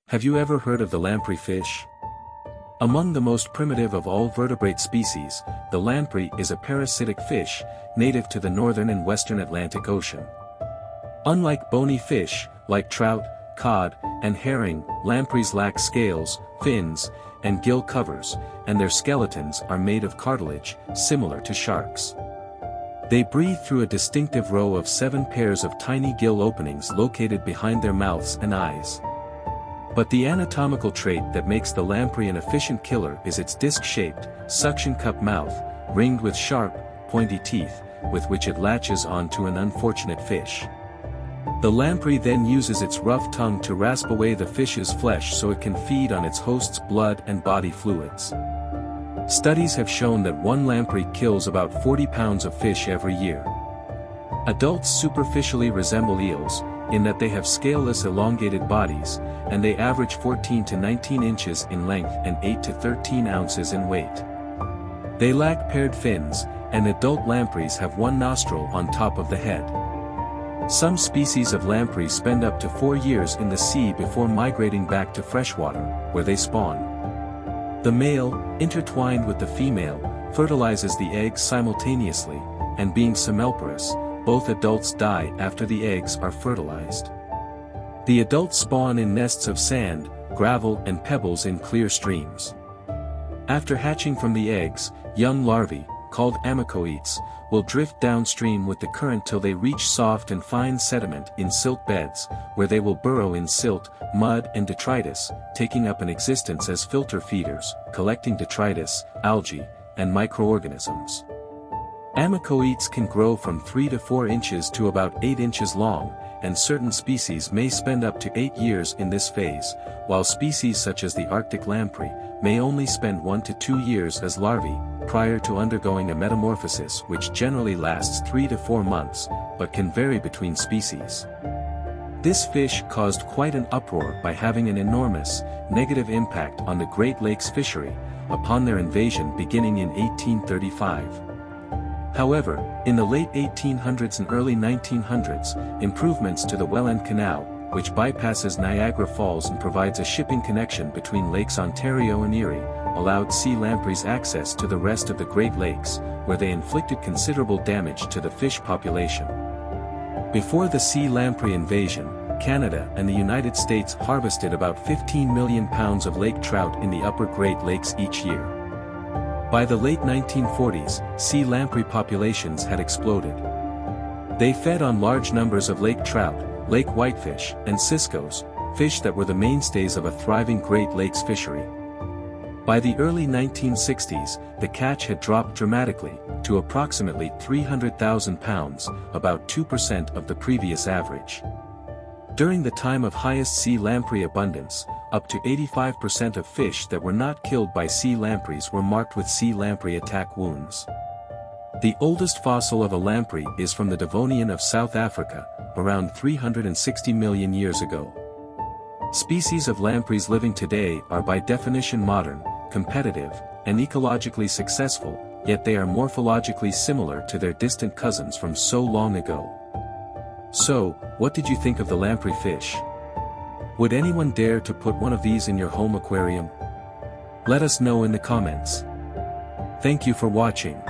Have you ever heard of the lamprey fish? Among the most primitive of all vertebrate species, the lamprey is a parasitic fish, native to the northern and western Atlantic Ocean. Unlike bony fish, like trout, cod, and herring, lampreys lack scales, fins, and gill covers, and their skeletons are made of cartilage, similar to sharks. They breathe through a distinctive row of 7 pairs of tiny gill openings located behind their mouths and eyes. But the anatomical trait that makes the lamprey an efficient killer is its disc-shaped, suction cup mouth, ringed with sharp, pointy teeth, with which it latches onto an unfortunate fish. The lamprey then uses its rough tongue to rasp away the fish's flesh so it can feed on its host's blood and body fluids. Studies have shown that one lamprey kills about 40 pounds of fish every year. Adults superficially resemble eels, in that they have scaleless elongated bodies, and they average 14 to 19 inches in length and 8 to 13 ounces in weight. They lack paired fins, and adult lampreys have one nostril on top of the head. Some species of lamprey spend up to 4 years in the sea before migrating back to freshwater, where they spawn. The male, intertwined with the female, fertilizes the eggs simultaneously, and being semmelporous, both adults die after the eggs are fertilized. The adults spawn in nests of sand, gravel and pebbles in clear streams. After hatching from the eggs, young larvae, called amicoetes, will drift downstream with the current till they reach soft and fine sediment in silt beds, where they will burrow in silt, mud and detritus, taking up an existence as filter feeders, collecting detritus, algae, and microorganisms. Amicoetes can grow from 3 to 4 inches to about 8 inches long, and certain species may spend up to 8 years in this phase, while species such as the Arctic lamprey may only spend 1 to 2 years as larvae, prior to undergoing a metamorphosis which generally lasts 3 to 4 months, but can vary between species. This fish caused quite an uproar by having an enormous, negative impact on the Great Lakes fishery, upon their invasion beginning in 1835. However, in the late 1800s and early 1900s, improvements to the Welland Canal, which bypasses Niagara Falls and provides a shipping connection between Lakes Ontario and Erie, allowed sea lampreys access to the rest of the Great Lakes, where they inflicted considerable damage to the fish population. Before the sea lamprey invasion, Canada and the United States harvested about 15 million pounds of lake trout in the upper Great Lakes each year. By the late 1940s, sea lamprey populations had exploded. They fed on large numbers of lake trout, lake whitefish, and ciscos, fish that were the mainstays of a thriving Great Lakes fishery. By the early 1960s, the catch had dropped dramatically, to approximately 300,000 pounds, about 2% of the previous average. During the time of highest sea lamprey abundance, up to 85% of fish that were not killed by sea lampreys were marked with sea lamprey attack wounds. The oldest fossil of a lamprey is from the Devonian of South Africa, around 360 million years ago. Species of lampreys living today are by definition modern, competitive, and ecologically successful, yet they are morphologically similar to their distant cousins from so long ago. So, what did you think of the lamprey fish? Would anyone dare to put one of these in your home aquarium? Let us know in the comments. Thank you for watching.